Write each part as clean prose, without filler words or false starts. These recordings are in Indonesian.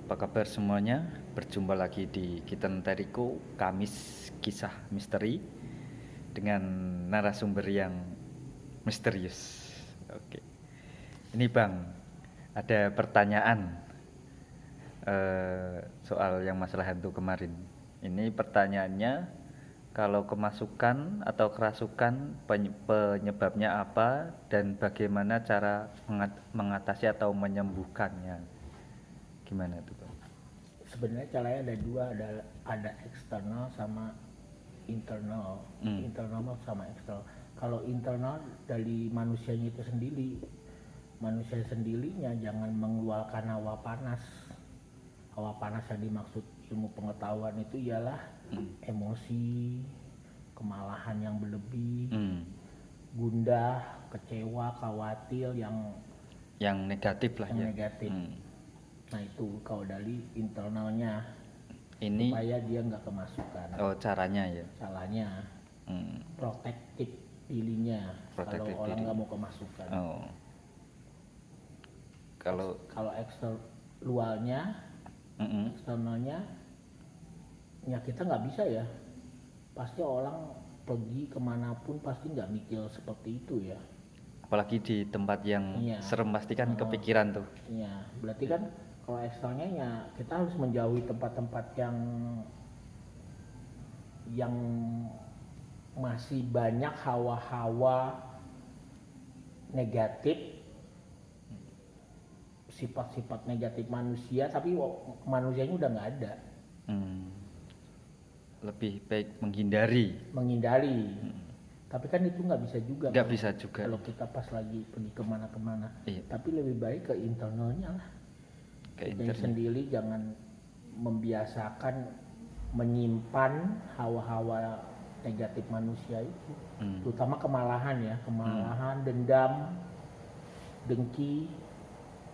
Apa kabar semuanya? Berjumpa lagi di Kitten Teriko Kamis Kisah Misteri dengan narasumber yang misterius. Oke. Ini Bang, ada pertanyaan soal yang masalah hantu kemarin. Ini pertanyaannya, kalau kemasukan atau kerasukan penyebabnya apa dan bagaimana cara mengatasi atau menyembuhkannya? Gimana tuh Bang? Sebenarnya caranya ada dua, ada eksternal sama internal. Internal sama eksternal. Kalau internal dari manusianya itu sendiri, manusia sendirinya jangan mengeluarkan hawa panas. Hawa panas yang dimaksud ilmu pengetahuan itu ialah emosi, kemalahan yang berlebih, gundah, kecewa, khawatir yang negatif lah yang ya. negatif. Nah itu kalau dari internalnya, Ini supaya dia nggak kemasukan. caranya ya. Salahnya protektif dirinya kalau orang nggak mau kemasukan. Kalau eksternalnya, ya kita nggak bisa ya. Pasti orang pergi kemanapun pasti nggak mikir seperti itu ya. Apalagi di tempat yang serem pasti kan kepikiran tuh. Iya, berarti kan kalau eksternalnya ya kita harus menjauhi tempat-tempat yang masih banyak hawa-hawa negatif, sifat-sifat negatif manusia, tapi manusianya udah nggak ada. Lebih baik menghindari. Tapi kan itu nggak bisa juga. Nggak bisa juga. Kalau kita pas lagi pergi kemana-kemana. Iya. Tapi lebih baik ke internalnya lah. Kita sendiri jangan membiasakan menyimpan hawa-hawa negatif manusia itu. Terutama kemalahan ya, dendam, dengki.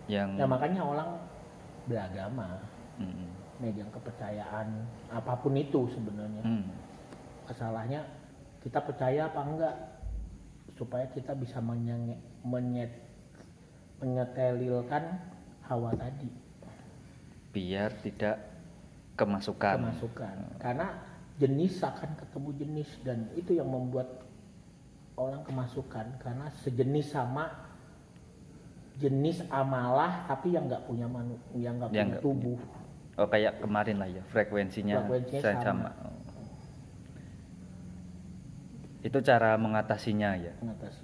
Ya makanya orang beragama, megang kepercayaan apapun itu sebenarnya. Masalahnya kita percaya apa enggak, supaya kita bisa menyetelilkan hawa tadi biar tidak kemasukan. Karena jenis akan ketemu jenis, dan itu yang membuat orang kemasukan, karena sejenis sama jenis amalah tapi yang nggak punya tubuh. Oh kayak kemarin lah ya, frekuensinya sama. Itu cara mengatasinya ya.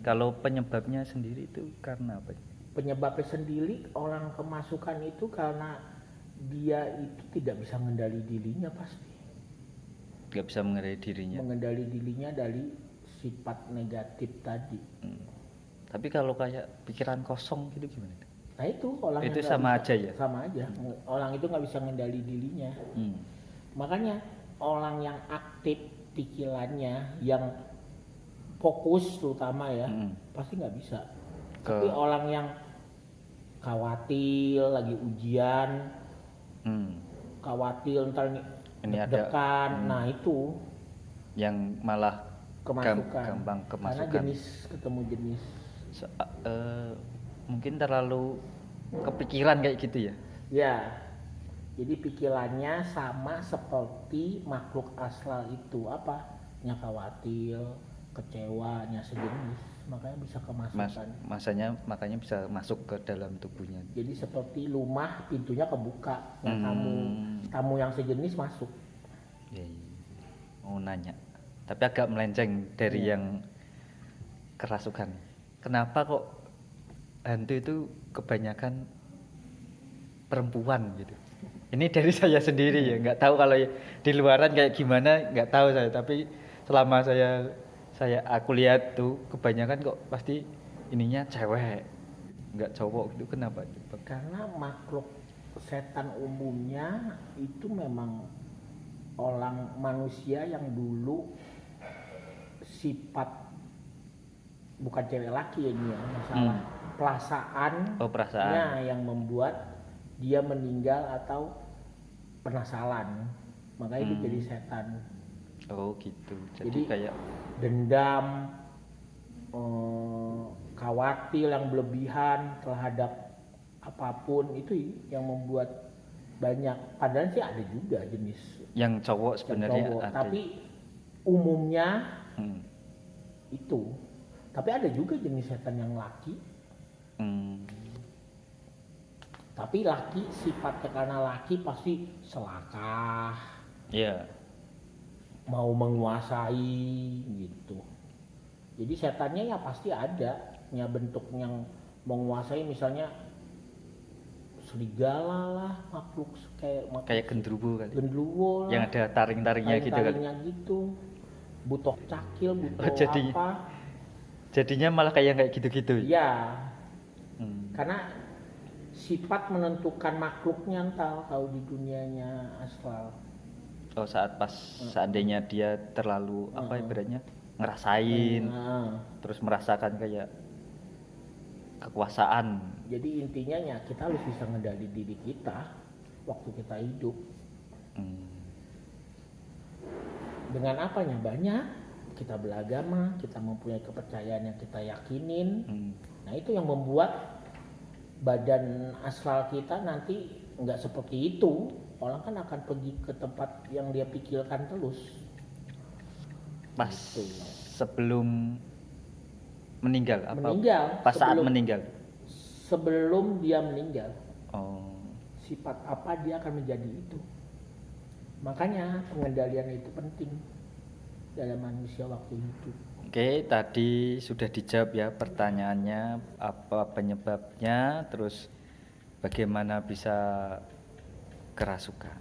Kalau penyebabnya sendiri itu karena apa? Penyebabnya sendiri orang kemasukan itu karena dia itu tidak bisa mengendali dirinya pasti. Tidak bisa mengendali dirinya. Mengendali dirinya dari sifat negatif tadi. Tapi kalau kayak pikiran kosong gitu gimana? Nah itu orang itu sama bisa, aja ya. Sama aja. Orang itu nggak bisa mengendali dirinya. Makanya orang yang aktif pikirannya, yang fokus terutama ya, pasti nggak bisa. Tapi orang yang khawatir lagi ujian, khawatir ntar deg-degan, nah itu yang malah kemasukan. gampang kemasukan. Karena ketemu jenis. Mungkin terlalu kepikiran kayak gitu ya. Ya. Jadi pikirannya sama seperti makhluk astral itu, apa? Nya khawatir, kecewanya sejenis, makanya bisa kemasukan. Makanya bisa masuk ke dalam tubuhnya. Jadi seperti rumah pintunya kebuka, tamu yang sejenis masuk. Ya. Mau nanya, tapi agak melenceng dari yang kerasukan. Kenapa kok hantu itu kebanyakan perempuan gitu? Ini dari saya sendiri ya, nggak tahu kalau di luaran kayak gimana, nggak tahu saya. Tapi selama aku lihat tuh kebanyakan kok pasti ininya cewek, nggak cowok gitu. Kenapa? Karena makhluk setan umumnya itu memang orang manusia yang dulu sifat, bukan cewek laki ini ya, masalah perasaannya yang membuat dia meninggal atau penasaran, makanya dia jadi setan. Oh gitu. Jadi kayak dendam, khawatir yang berlebihan terhadap apapun itu yang membuat banyak. Padahal sih ada juga jenis Yang cowok yang sebenarnya cowok, ada. tapi umumnya Hmm. itu. Tapi ada juga jenis setan yang laki. Hmm. Tapi laki sifatnya karena laki pasti selakah, Iya. mau menguasai gitu. Jadi setannya ya pasti ada, ya bentuk yang menguasai, misalnya serigala lah, makhluk Kayak gendruwo kali. genderuwo lah, Yang ada taring-taringnya gitu kali. taring-taringnya gitu, butuh cakil, butuh jadi- apa? Jadinya malah kayak gitu-gitu. Ya, Hmm. karena sifat menentukan makhluknya entar kalau di dunianya astral. Oh, saat pas seandainya dia terlalu apa ibaratnya ngerasain, Nah, terus merasakan kayak kekuasaan. jadi intinya ya kita harus bisa ngendali diri kita waktu kita hidup. Hmm. Dengan apanya? Banyak. Kita beragama, kita mempunyai kepercayaan yang kita yakinin. Hmm. Nah itu yang membuat badan astral kita nanti nggak seperti itu. Orang kan akan pergi ke tempat yang dia pikirkan terus. Pas Gitu. sebelum meninggal apa? Meninggal, Pas saat sebelum- meninggal. Sebelum dia meninggal, Oh. sifat apa dia akan menjadi itu. Makanya pengendalian itu penting dalam manusia waktu hidup. Oke, tadi sudah dijawab ya pertanyaannya, apa penyebabnya, terus bagaimana bisa kerasukan.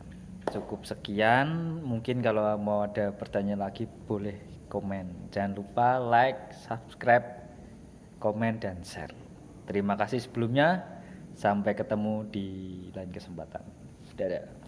Cukup sekian, mungkin kalau mau ada pertanyaan lagi boleh komen. Jangan lupa like, subscribe, komen, dan share. Terima kasih sebelumnya, sampai ketemu di lain kesempatan. Dadah.